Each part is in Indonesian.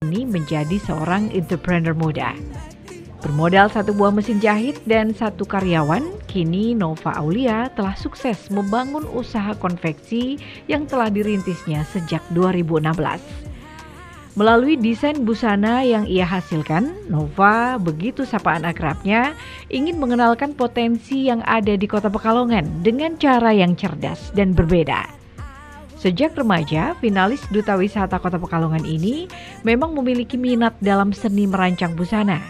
ini menjadi seorang entrepreneur muda. Bermodal satu buah mesin jahit dan satu karyawan, kini Nova Aulia telah sukses membangun usaha konveksi yang telah dirintisnya sejak 2016. Melalui desain busana yang ia hasilkan, Nova, begitu sapaan akrabnya, ingin mengenalkan potensi yang ada di Kota Pekalongan dengan cara yang cerdas dan berbeda. Sejak remaja, finalis Duta Wisata Kota Pekalongan ini memang memiliki minat dalam seni merancang busana.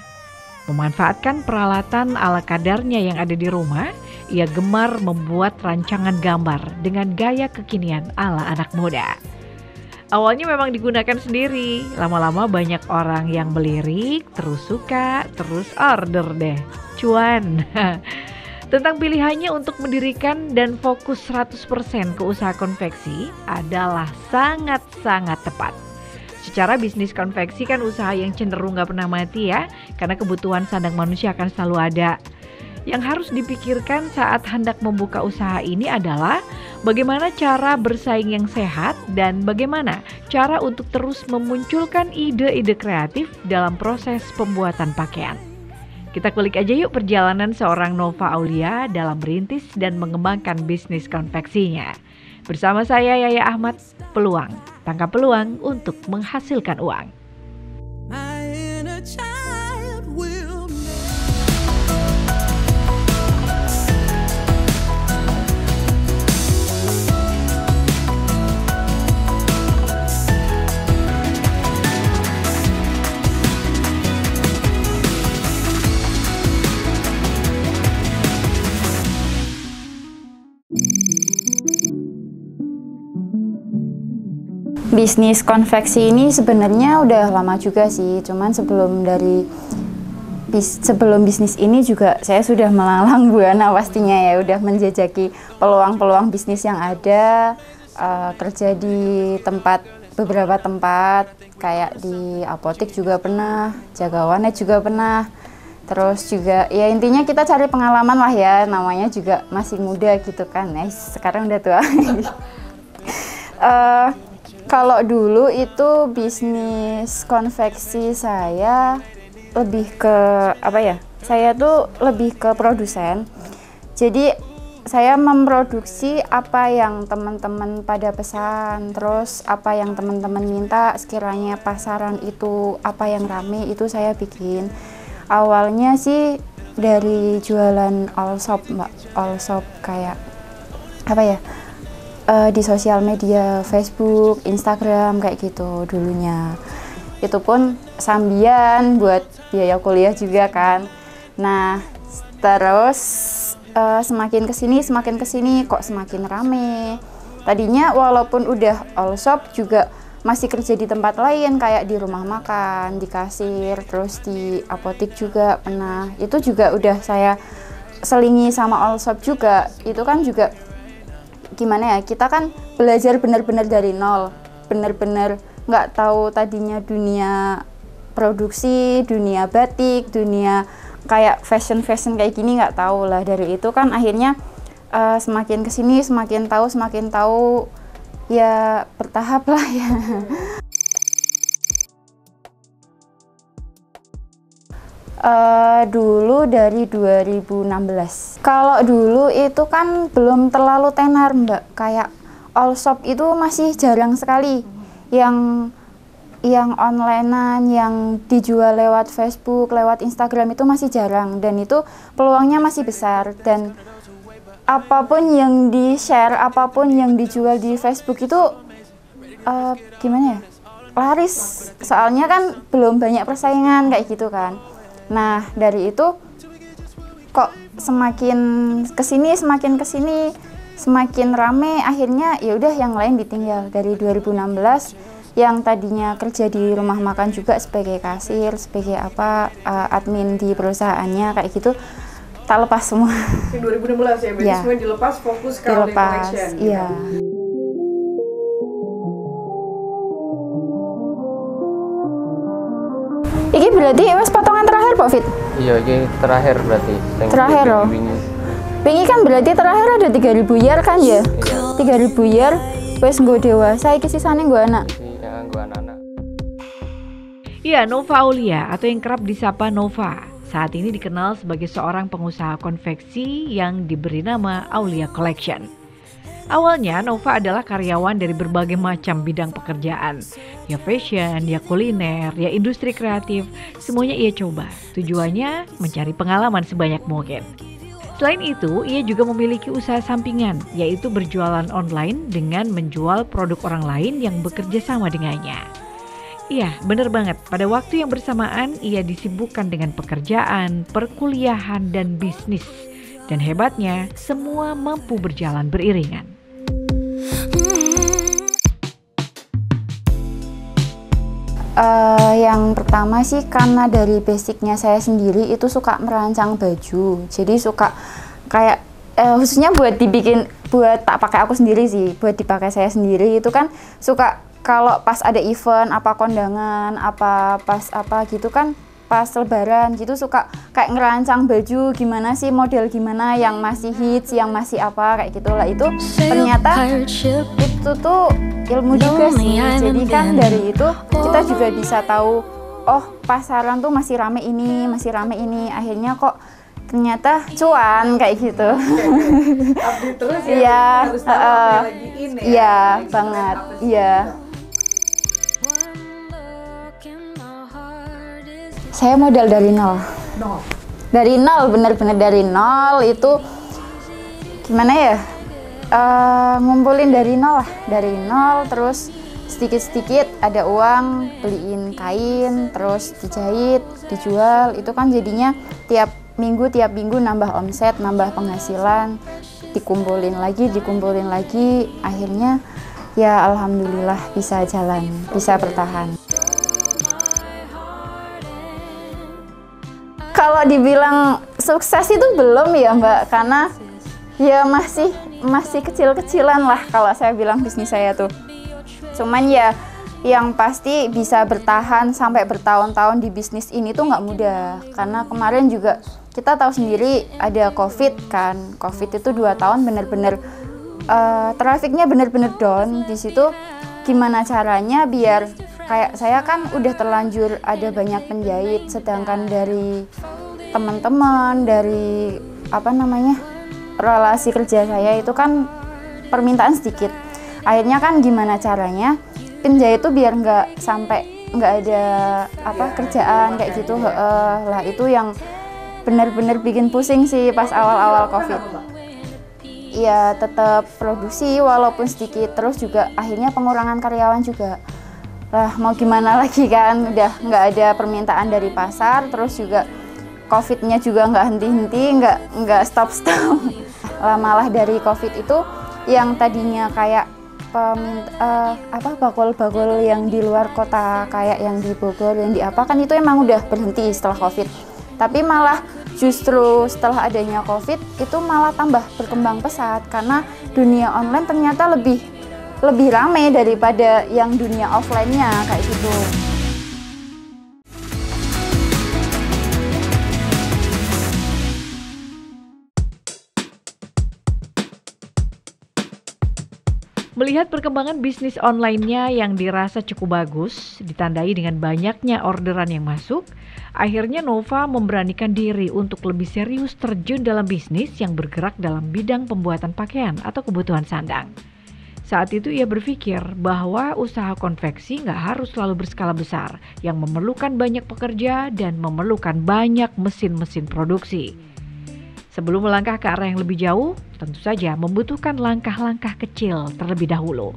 Memanfaatkan peralatan ala kadarnya yang ada di rumah, ia gemar membuat rancangan gambar dengan gaya kekinian ala anak muda. Awalnya memang digunakan sendiri, lama-lama banyak orang yang melirik, terus suka, terus order deh, cuan. Tentang pilihannya untuk mendirikan dan fokus 100% ke usaha konveksi adalah sangat-sangat tepat. Secara bisnis konveksi kan usaha yang cenderung gak pernah mati ya, karena kebutuhan sandang manusia akan selalu ada. Yang harus dipikirkan saat hendak membuka usaha ini adalah bagaimana cara bersaing yang sehat dan bagaimana cara untuk terus memunculkan ide-ide kreatif dalam proses pembuatan pakaian. Kita kulik aja yuk perjalanan seorang Nova Aulia dalam merintis dan mengembangkan bisnis konveksinya. Bersama saya Yaya Ahmad, Peluang. Tangkap peluang untuk menghasilkan uang. Bisnis konveksi ini sebenarnya udah lama juga sih, cuman sebelum bisnis ini juga saya sudah melalang buana pastinya ya, udah menjajaki peluang-peluang bisnis yang ada, kerja di beberapa tempat, kayak di apotek juga pernah, jaga warnet juga pernah, terus juga ya intinya kita cari pengalaman lah ya, namanya juga masih muda gitu kan, sekarang udah tua. Kalau dulu itu bisnis konveksi saya lebih ke apa ya? Saya tuh lebih ke produsen. Jadi saya memproduksi apa yang teman-teman pada pesan, terus apa yang teman-teman minta, sekiranya pasaran itu apa yang rame itu saya bikin. Awalnya sih dari jualan all shop, Mbak. All shop kayak apa ya? Di sosial media, Facebook, Instagram kayak gitu dulunya. Itu pun sambian buat biaya kuliah juga kan. Nah, terus semakin kesini kok semakin rame. Tadinya walaupun udah all shop juga masih kerja di tempat lain kayak di rumah makan, di kasir, terus di apotek juga pernah. Itu juga udah saya selingi sama all shop juga. Itu kan juga gimana ya, kita kan belajar benar-benar dari nol, benar-benar nggak tahu tadinya dunia produksi, dunia batik, dunia kayak fashion kayak gini nggak tahu lah. Dari itu kan akhirnya semakin kesini semakin tahu ya, bertahap lah ya. Dulu dari 2016. Kalau dulu itu kan belum terlalu tenar, Mbak. Kayak all shop itu masih jarang sekali. Yang onlinean, yang dijual lewat Facebook, lewat Instagram itu masih jarang, dan itu peluangnya masih besar. Dan apapun yang di-share, apapun yang dijual di Facebook itu gimana ya? Laris. Soalnya kan belum banyak persaingan kayak gitu kan. Nah, dari itu kok semakin kesini semakin rame, akhirnya ya udah yang lain ditinggal. Dari 2016 yang tadinya kerja di rumah makan juga sebagai kasir, sebagai admin di perusahaannya kayak gitu, tak lepas semua. 2016 ya, berarti ya. Semua dilepas, fokus ke collection. Iya. Iki berarti wes potongan terakhir Pak Fit? Iya, ini terakhir berarti. Terakhir loh. Wingi kan berarti terakhir ada 3.000 year kan ya? Iya. 3.000 year wes nggo dewasa, iki sisane nggo anak. Iya, nggo anak-anak. Ya, Nova Aulia atau yang kerap disapa Nova saat ini dikenal sebagai seorang pengusaha konveksi yang diberi nama Aulia Collection. Awalnya Nova adalah karyawan dari berbagai macam bidang pekerjaan. Ya fashion, ya kuliner, ya industri kreatif, semuanya ia coba. Tujuannya mencari pengalaman sebanyak mungkin. Selain itu, ia juga memiliki usaha sampingan, yaitu berjualan online dengan menjual produk orang lain yang bekerja sama dengannya. Iya, benar banget. Pada waktu yang bersamaan, ia disibukkan dengan pekerjaan, perkuliahan, dan bisnis. Dan hebatnya, semua mampu berjalan beriringan. Yang pertama sih karena dari basicnya saya sendiri itu suka merancang baju. Jadi suka kayak khususnya buat tak pakai aku sendiri sih, buat dipakai saya sendiri itu kan suka kalau pas ada event, apa kondangan, apa pas apa gitu kan, pas lebaran gitu suka kayak ngerancang baju gimana sih, model gimana yang masih hits, yang masih apa kayak gitulah. Itu ternyata itu tuh ilmu juga sih. Jadi kan dari itu kita juga bisa tahu, oh pasaran tuh masih rame ini, masih rame ini. Akhirnya kok ternyata cuan kayak gitu. Update terus ya, harus tahu apa yang lagi in ya. Iya banget, iya. Saya modal dari nol. Dari nol, bener-bener dari nol. Itu gimana ya? Ngumpulin dari nol lah, dari nol. Terus sedikit-sedikit ada uang, beliin kain, terus dijahit, dijual. Itu kan jadinya tiap minggu nambah omset, nambah penghasilan. Dikumpulin lagi. Akhirnya ya alhamdulillah bisa jalan, bisa bertahan. Kalau dibilang sukses itu belum ya Mbak, karena ya masih kecil-kecilan lah kalau saya bilang bisnis saya tuh. Cuman ya yang pasti bisa bertahan sampai bertahun-tahun di bisnis ini tuh nggak mudah. Karena kemarin juga kita tahu sendiri ada COVID kan. COVID itu 2 tahun bener-bener trafiknya bener-bener down. Di situ gimana caranya biar kayak saya kan udah terlanjur ada banyak penjahit, sedangkan dari teman-teman, dari relasi kerja saya itu kan permintaan sedikit. Akhirnya kan gimana caranya penjahit itu biar nggak ada kerjaan kayak gitu. Lah itu yang benar-benar bikin pusing sih pas awal-awal COVID. Ya tetap produksi walaupun sedikit, terus juga akhirnya pengurangan karyawan juga. Lah mau gimana lagi kan, udah nggak ada permintaan dari pasar, terus juga COVID-nya juga nggak henti-henti, nggak stop-stop. Lah malah dari COVID itu yang tadinya kayak bakul-bakul yang di luar kota, kayak yang di Bogor, yang di apa kan itu emang udah berhenti setelah COVID. Tapi malah justru setelah adanya COVID itu malah tambah berkembang pesat karena dunia online ternyata lebih ramai daripada yang dunia offline-nya kayak gitu. Melihat perkembangan bisnis online-nya yang dirasa cukup bagus, ditandai dengan banyaknya orderan yang masuk, akhirnya Nova memberanikan diri untuk lebih serius terjun dalam bisnis yang bergerak dalam bidang pembuatan pakaian atau kebutuhan sandang. Saat itu ia berpikir bahwa usaha konveksi nggak harus selalu berskala besar yang memerlukan banyak pekerja dan memerlukan banyak mesin-mesin produksi. Sebelum melangkah ke arah yang lebih jauh, tentu saja membutuhkan langkah-langkah kecil terlebih dahulu.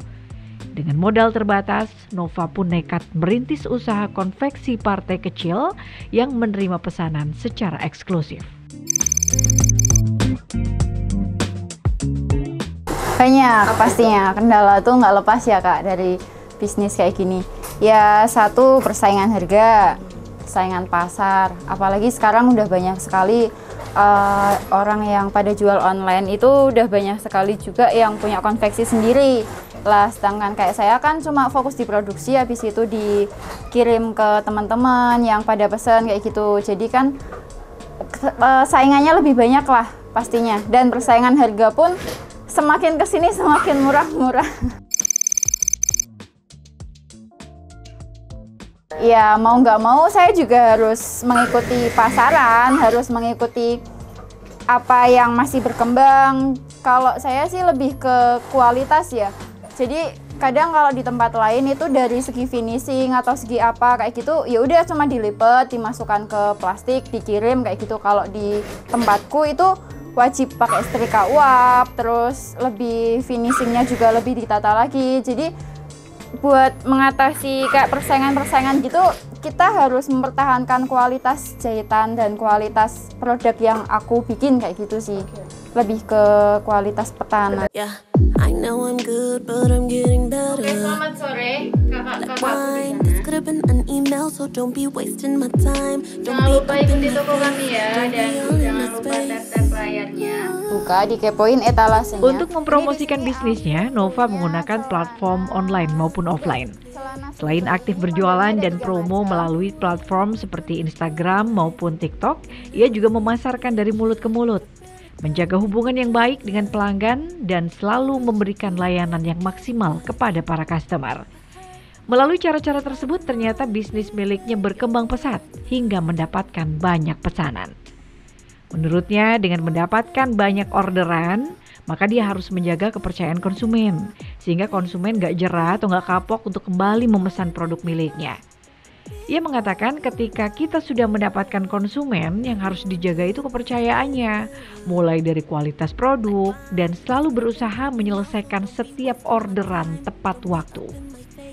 Dengan modal terbatas, Nova pun nekat merintis usaha konveksi partai kecil yang menerima pesanan secara eksklusif. Banyak pastinya, kendala tuh nggak lepas ya Kak dari bisnis kayak gini. Ya satu, persaingan harga, persaingan pasar. Apalagi sekarang udah banyak sekali orang yang pada jual online itu udah banyak sekali juga yang punya konveksi sendiri. Lah sedangkan kayak saya kan cuma fokus di produksi, habis itu dikirim ke teman-teman yang pada pesan kayak gitu. Jadi kan saingannya lebih banyak lah pastinya, dan persaingan harga pun semakin kesini semakin murah-murah. ya mau nggak mau saya juga harus mengikuti pasaran, harus mengikuti apa yang masih berkembang. Kalau saya sih lebih ke kualitas ya. Jadi kadang kalau di tempat lain itu dari segi finishing atau segi apa kayak gitu, ya udah cuma dilipet, dimasukkan ke plastik, dikirim kayak gitu. Kalau di tempatku itu wajib pakai setrika uap, terus lebih finishingnya juga lebih ditata lagi. Jadi buat mengatasi kayak persaingan-persaingan gitu, kita harus mempertahankan kualitas jahitan dan kualitas produk yang aku bikin kayak gitu sih. Lebih ke kualitas pertahanan. Yeah, I know I'm good, but I'm getting better. Oke, selamat sore Wine, kakak-kakak. this could have been an email, so don't be wasting my time. Don't Jangan be lupa ikuti toko kami ya, dan jangan lupa tap-tap layarnya. Buka, dikepoin etalasenya. Untuk mempromosikan bisnisnya, Nova menggunakan platform online maupun offline. Selain aktif berjualan dan promo melalui platform seperti Instagram maupun TikTok, ia juga memasarkan dari mulut ke mulut, menjaga hubungan yang baik dengan pelanggan, dan selalu memberikan layanan yang maksimal kepada para customer. Melalui cara-cara tersebut, ternyata bisnis miliknya berkembang pesat hingga mendapatkan banyak pesanan. Menurutnya, dengan mendapatkan banyak orderan, maka dia harus menjaga kepercayaan konsumen, sehingga konsumen gak jerah atau gak kapok untuk kembali memesan produk miliknya. Ia mengatakan ketika kita sudah mendapatkan konsumen, yang harus dijaga itu kepercayaannya, mulai dari kualitas produk dan selalu berusaha menyelesaikan setiap orderan tepat waktu.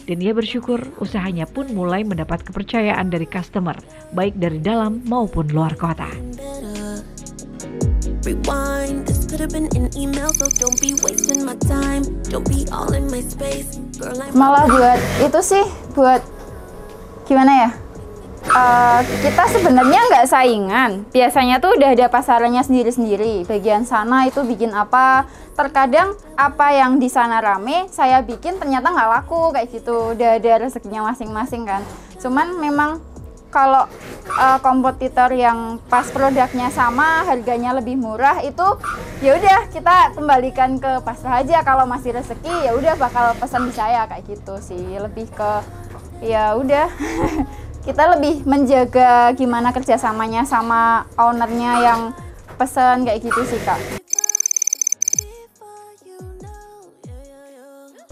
Dan ia bersyukur usahanya pun mulai mendapat kepercayaan dari customer, baik dari dalam maupun luar kota. Rewind, this could have been an email, so don't be wasting my time. Don't be all in my space, girl. Malah buat itu sih, buat gimana ya? Kita sebenarnya nggak saingan. Biasanya tuh udah ada pasarannya sendiri-sendiri. Bagian sana itu bikin apa. Terkadang apa yang di sana rame, saya bikin ternyata nggak laku kayak gitu. Udah ada rezekinya masing-masing kan. Cuman memang kalau kompetitor yang pas produknya sama, harganya lebih murah itu, ya udah kita kembalikan ke pasar aja. Kalau masih rezeki, ya udah bakal pesan di saya kayak gitu sih. Lebih ke ya udah. Kita lebih menjaga gimana kerjasamanya sama ownernya yang pesen kayak gitu sih Kak.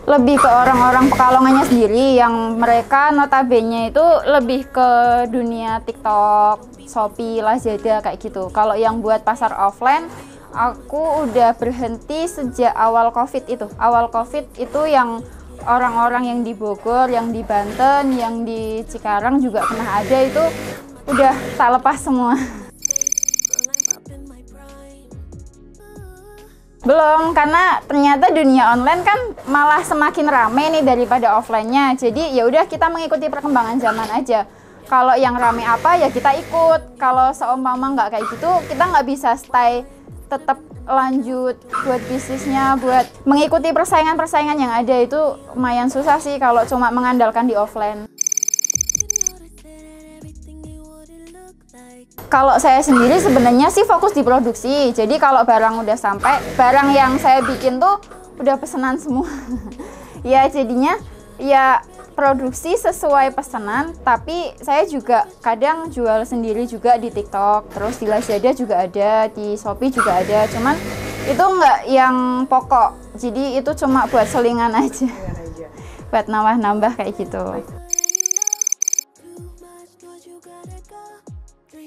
Lebih ke orang-orang Pekalongannya sendiri yang mereka notabene itu lebih ke dunia TikTok, Shopee, Lazada kayak gitu. Kalau yang buat pasar offline, aku udah berhenti sejak awal COVID itu. Awal COVID itu yang orang-orang yang di Bogor, yang di Banten, yang di Cikarang juga pernah ada, itu udah tak lepas semua. Belum, karena ternyata dunia online kan malah semakin rame nih daripada offline-nya. Jadi ya udah kita mengikuti perkembangan zaman aja. Kalau yang rame apa ya kita ikut. Kalau seumpama nggak kayak gitu, kita nggak bisa stay tetap lanjut buat bisnisnya, buat mengikuti persaingan-persaingan yang ada itu lumayan susah sih kalau cuma mengandalkan di offline. Kalau saya sendiri sebenarnya sih fokus di produksi. Jadi kalau barang udah sampai, barang yang saya bikin tuh udah pesanan semua. Ya jadinya ya produksi sesuai pesanan, tapi saya juga kadang jual sendiri juga di TikTok, terus di Lazada juga ada, di Shopee juga ada, cuman itu nggak yang pokok, jadi itu cuma buat selingan aja, buat nambah-nambah kayak gitu.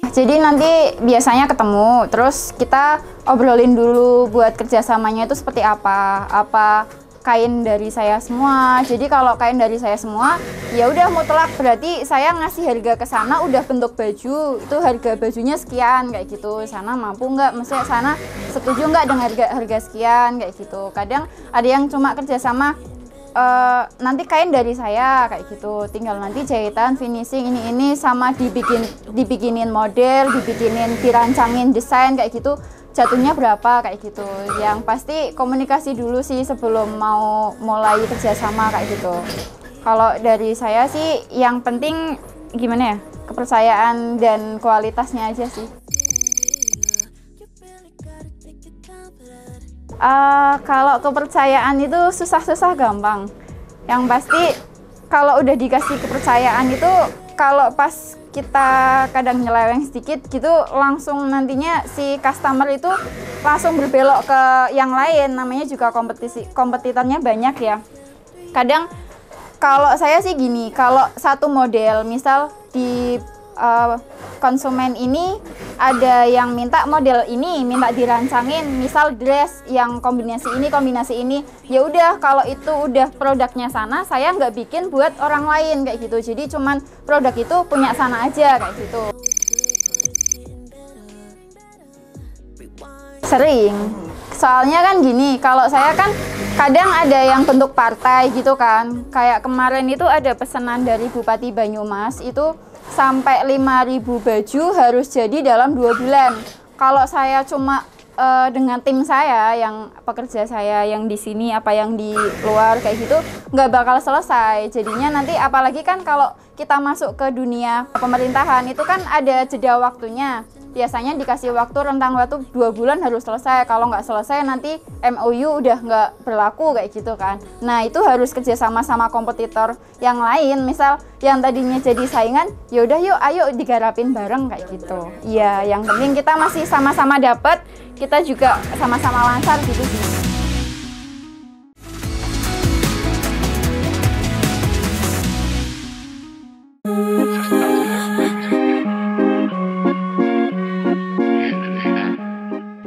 Jadi nanti biasanya ketemu, terus kita obrolin dulu buat kerjasamanya itu seperti apa kain dari saya semua. Jadi kalau kain dari saya semua, ya udah mutlak berarti saya ngasih harga ke sana udah bentuk baju, itu harga bajunya sekian kayak gitu. Sana mampu nggak? Maksudnya sana setuju nggak dengan harga sekian kayak gitu. Kadang ada yang cuma kerjasama nanti kain dari saya kayak gitu, tinggal nanti jahitan, finishing ini sama dibikinin model, dirancangin desain kayak gitu. Jatuhnya berapa kayak gitu. Yang pasti komunikasi dulu sih sebelum mau mulai kerjasama kayak gitu. Kalau dari saya sih yang penting gimana ya, kepercayaan dan kualitasnya aja sih. Kalau kepercayaan itu susah-susah gampang. Yang pasti kalau udah dikasih kepercayaan itu kalau pas kita kadang nyeleweng sedikit gitu, langsung nantinya si customer itu langsung berbelok ke yang lain. Namanya juga kompetitornya banyak ya. Kadang kalau saya sih gini, kalau satu model misal di konsumen ini ada yang minta model ini, minta dirancangin misal dress yang kombinasi ini, ya udah kalau itu udah produknya sana, saya nggak bikin buat orang lain kayak gitu. Jadi cuman produk itu punya sana aja kayak gitu. Sering, soalnya kan gini, kalau saya kan kadang ada yang bentuk partai gitu kan. Kayak kemarin itu ada pesanan dari Bupati Banyumas itu sampai 5.000 baju harus jadi dalam 2 bulan. Kalau saya cuma dengan tim saya, yang pekerja saya yang di sini apa yang di luar kayak gitu, nggak bakal selesai. Jadinya nanti apalagi kan kalau kita masuk ke dunia pemerintahan itu kan ada jeda waktunya. Biasanya dikasih waktu, rentang waktu 2 bulan harus selesai. Kalau nggak selesai nanti MOU udah nggak berlaku kayak gitu kan. Nah itu harus kerjasama sama kompetitor yang lain. Misal yang tadinya jadi saingan, yaudah yuk ayo digarapin bareng kayak gitu. Iya, yang penting kita masih sama-sama dapat, kita juga sama-sama lancar gitu sih.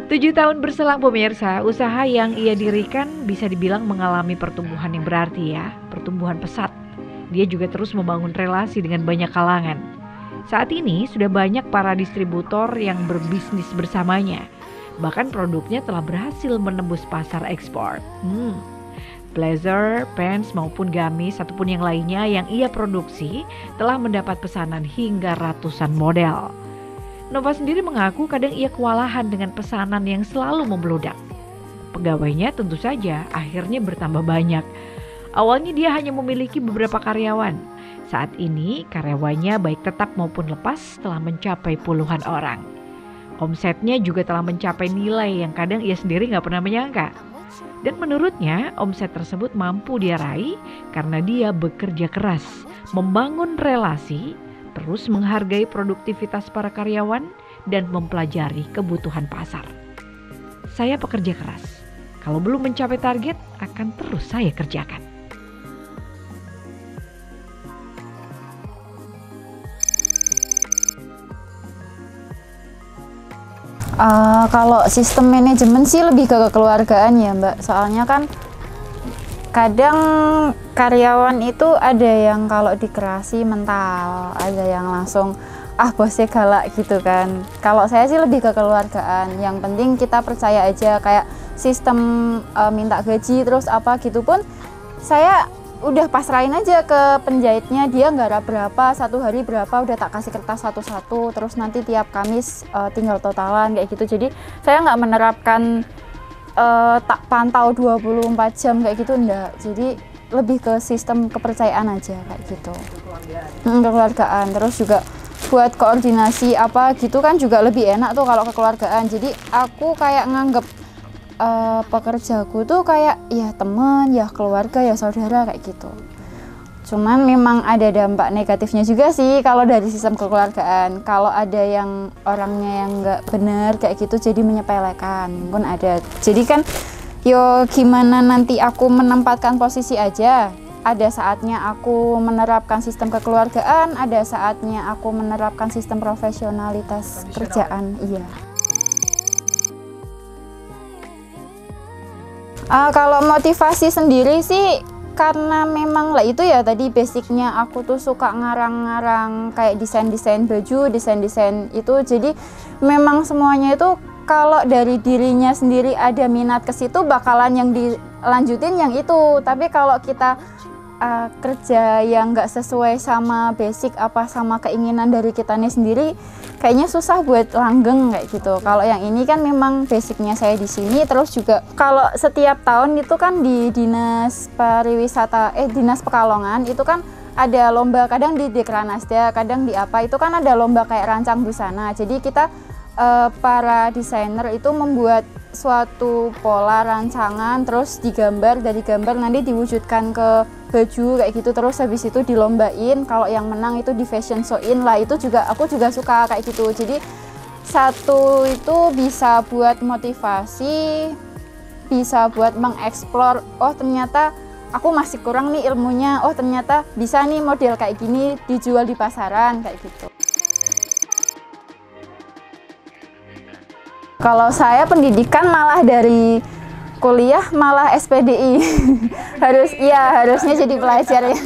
7 tahun berselang pemirsa, usaha yang ia dirikan bisa dibilang mengalami pertumbuhan yang berarti ya, pertumbuhan pesat. Dia juga terus membangun relasi dengan banyak kalangan. Saat ini sudah banyak para distributor yang berbisnis bersamanya. Bahkan produknya telah berhasil menembus pasar ekspor. Blazer, pants maupun gamis ataupun yang lainnya yang ia produksi telah mendapat pesanan hingga ratusan model. Nova sendiri mengaku kadang ia kewalahan dengan pesanan yang selalu membludak. Pegawainya tentu saja akhirnya bertambah banyak. Awalnya dia hanya memiliki beberapa karyawan. Saat ini karyawannya baik tetap maupun lepas telah mencapai puluhan orang. Omsetnya juga telah mencapai nilai yang kadang ia sendiri nggak pernah menyangka. Dan menurutnya omset tersebut mampu dia raih karena dia bekerja keras, membangun relasi, terus menghargai produktivitas para karyawan dan mempelajari kebutuhan pasar. Saya pekerja keras. Kalau belum mencapai target, akan terus saya kerjakan. Kalau sistem manajemen sih lebih ke kekeluargaan ya Mbak. Soalnya kan kadang karyawan itu ada yang kalau dikerasi mental, ada yang langsung bosnya galak gitu kan. Kalau saya sih lebih ke kekeluargaan. Yang penting kita percaya aja, kayak sistem minta gaji terus apa gitu pun saya udah pasrahin aja ke penjahitnya, dia nggarap berapa, satu hari berapa, udah tak kasih kertas satu-satu, terus nanti tiap Kamis tinggal totalan kayak gitu. Jadi saya nggak menerapkan tak pantau 24 jam kayak gitu, enggak. Jadi lebih ke sistem kepercayaan aja kayak gitu. Kekeluargaan. Terus juga buat koordinasi apa gitu kan juga lebih enak tuh kalau kekeluargaan. Jadi aku kayak nganggep pekerjaku tuh kayak ya teman, ya keluarga, ya saudara kayak gitu. Cuman memang ada dampak negatifnya juga sih kalau dari sistem kekeluargaan. Kalau ada yang orangnya yang nggak benar kayak gitu jadi menyepelekan pun ada. Jadi kan yo gimana nanti aku menempatkan posisi aja. Ada saatnya aku menerapkan sistem kekeluargaan, ada saatnya aku menerapkan sistem profesionalitas kerjaan. Iya. Kalau motivasi sendiri sih karena memang lah itu ya tadi basicnya aku tuh suka ngarang-ngarang kayak desain-desain baju, desain-desain itu. Jadi memang semuanya itu kalau dari dirinya sendiri ada minat ke situ bakalan yang dilanjutin yang itu. Tapi kalau kita kerja yang nggak sesuai sama basic apa sama keinginan dari kitanya sendiri, kayaknya susah buat langgeng kayak gitu. Kalau yang ini kan memang basicnya saya di sini. Terus juga kalau setiap tahun itu kan di dinas pariwisata dinas Pekalongan itu kan ada lomba, kadang di Dekranasda, kadang di apa itu kan ada lomba kayak rancang busana. Jadi kita para desainer itu membuat suatu pola rancangan, terus digambar, dari gambar nanti diwujudkan ke baju kayak gitu, terus habis itu dilombain, kalau yang menang itu di fashion show-in lah. Itu juga aku juga suka kayak gitu. Jadi satu itu bisa buat motivasi, bisa buat mengeksplor, oh ternyata aku masih kurang nih ilmunya, oh ternyata bisa nih model kayak gini dijual di pasaran kayak gitu. Kalau saya pendidikan malah dari kuliah malah SPDI. Harusnya jadi pelajar ya.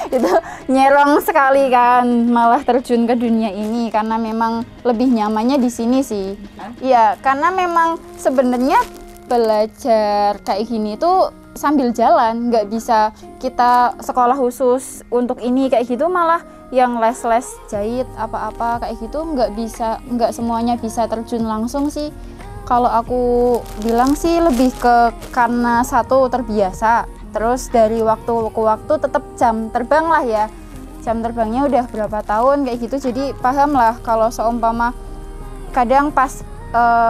Itu nyerong sekali kan, malah terjun ke dunia ini karena memang lebih nyamannya di sini sih. Iya, karena memang sebenarnya belajar kayak gini tuh sambil jalan, nggak bisa kita sekolah khusus untuk ini kayak gitu, malah yang les-les jahit apa-apa kayak gitu nggak semuanya bisa terjun langsung sih. Kalau aku bilang sih lebih ke karena satu terbiasa, terus dari waktu ke waktu tetap jam terbang lah ya, jam terbangnya udah berapa tahun kayak gitu, jadi paham lah kalau seumpama kadang pas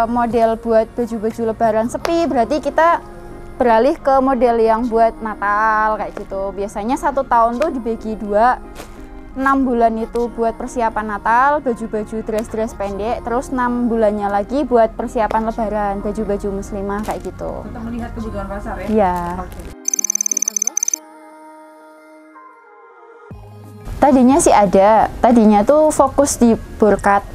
model buat baju-baju lebaran sepi, berarti kita beralih ke model yang buat Natal kayak gitu. Biasanya 1 tahun tuh dibagi 2, 6 bulan itu buat persiapan Natal, baju-baju dress-dress pendek, terus 6 bulannya lagi buat persiapan Lebaran, baju-baju muslimah kayak gitu. Untuk melihat kebutuhan pasar ya? Iya. Tadinya sih ada, tadinya tuh fokus di burkat.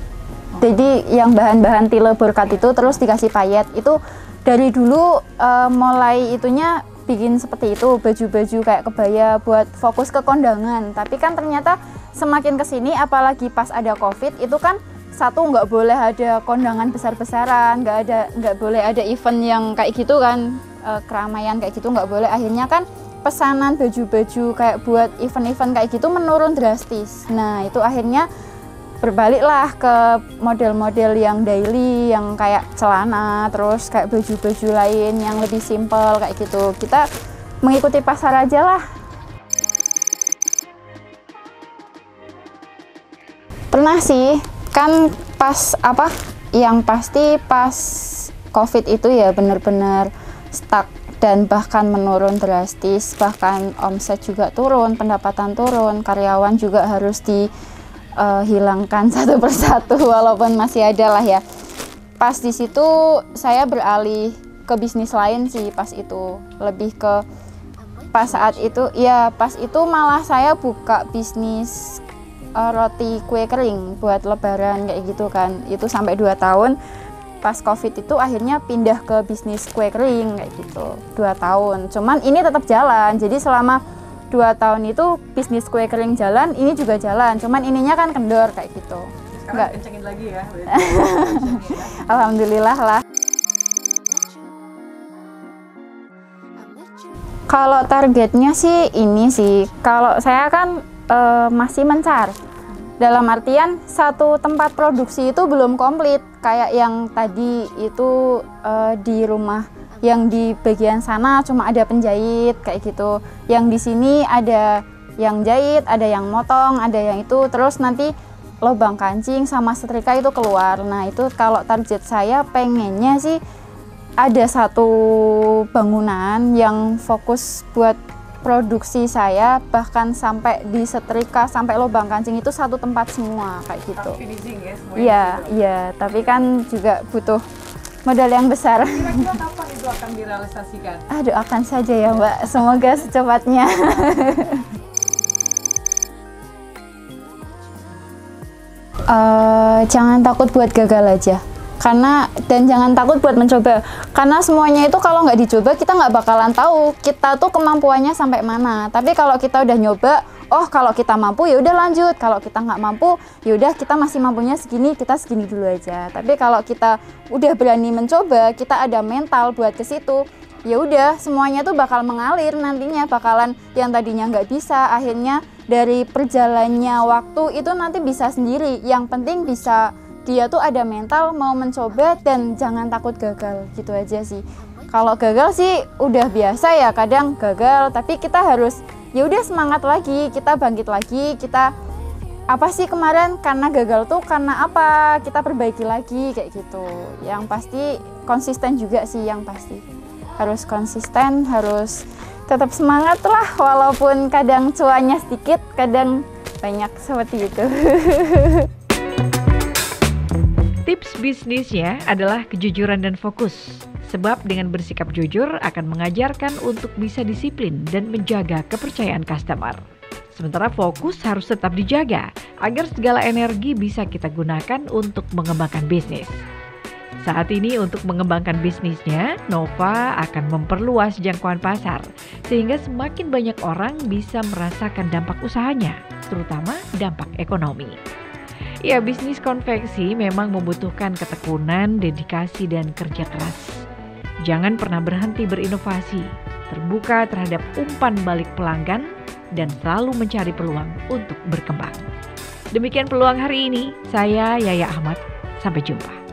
Jadi yang bahan-bahan tile burkat itu terus dikasih payet, itu dari dulu mulai itunya bikin seperti itu, baju-baju kayak kebaya buat fokus ke kondangan. Tapi kan ternyata semakin kesini, apalagi pas ada COVID, itu kan satu nggak boleh ada kondangan besar-besaran, nggak boleh ada event yang kayak gitu kan, keramaian kayak gitu nggak boleh. Akhirnya kan pesanan baju-baju kayak buat event-event kayak gitu menurun drastis. Nah itu akhirnya berbaliklah ke model-model yang daily, yang kayak celana, terus kayak baju-baju lain yang lebih simple kayak gitu. Kita mengikuti pasar aja lah. Pernah sih, kan pas yang pasti pas COVID itu ya bener-bener stuck dan bahkan menurun drastis, bahkan omset juga turun, pendapatan turun, karyawan juga harus hilangkan satu persatu, walaupun masih ada lah ya. Pas di situ saya beralih ke bisnis lain sih, pas itu lebih ke pas saat itu ya, pas itu malah saya buka bisnis roti kue kering buat lebaran kayak gitu kan. Itu sampai 2 tahun. Pas COVID itu akhirnya pindah ke bisnis kue kering kayak gitu 2 tahun. Cuman ini tetap jalan, jadi selama 2 tahun itu bisnis kue kering jalan, ini juga jalan, cuman ininya kan kendor kayak gitu. Sekarang kencengin lagi ya. Alhamdulillah lah. Kalau targetnya sih ini sih, kalau saya kan masih mencar. Dalam artian satu tempat produksi itu belum komplit, kayak yang tadi itu di rumah. Yang di bagian sana cuma ada penjahit kayak gitu. Yang di sini ada yang jahit, ada yang motong, ada yang itu. Terus nanti lubang kancing sama setrika itu keluar. Nah itu kalau target saya pengennya sih ada satu bangunan yang fokus buat produksi saya, bahkan sampai di setrika sampai lubang kancing itu satu tempat semua kayak gitu. Finishing ya semuanya. Iya, tapi kan juga butuh modal yang besar. Kira-kira kapan itu akan direalisasikan? Doakan saja ya Mbak, semoga secepatnya. Jangan takut buat gagal aja, dan jangan takut buat mencoba, karena semuanya itu kalau nggak dicoba kita nggak bakalan tahu kita tuh kemampuannya sampai mana. Tapi kalau kita udah nyoba, oh kalau kita mampu ya udah lanjut, kalau kita nggak mampu ya udah kita masih mampunya segini, kita segini dulu aja. Tapi kalau kita udah berani mencoba, kita ada mental buat ke situ, ya udah semuanya tuh bakal mengalir nantinya, bakalan yang tadinya nggak bisa, akhirnya dari perjalannya waktu itu nanti bisa sendiri. Yang penting bisa dia tuh ada mental mau mencoba dan jangan takut gagal, gitu aja sih. Kalau gagal sih udah biasa ya, kadang gagal, tapi kita harus ya udah semangat lagi, kita bangkit lagi, kita apa sih kemarin karena gagal tuh karena apa, kita perbaiki lagi kayak gitu. Yang pasti konsisten juga sih, yang pasti harus konsisten, harus tetap semangat lah walaupun kadang cuannya sedikit, kadang banyak, seperti itu. Tips bisnisnya adalah kejujuran dan fokus. Sebab dengan bersikap jujur akan mengajarkan untuk bisa disiplin dan menjaga kepercayaan customer. Sementara fokus harus tetap dijaga agar segala energi bisa kita gunakan untuk mengembangkan bisnis. Saat ini untuk mengembangkan bisnisnya, Nova akan memperluas jangkauan pasar sehingga semakin banyak orang bisa merasakan dampak usahanya, terutama dampak ekonomi. Ya, bisnis konveksi memang membutuhkan ketekunan, dedikasi, dan kerja keras. Jangan pernah berhenti berinovasi, terbuka terhadap umpan balik pelanggan, dan selalu mencari peluang untuk berkembang. Demikian peluang hari ini, saya Yaya Ahmad. Sampai jumpa.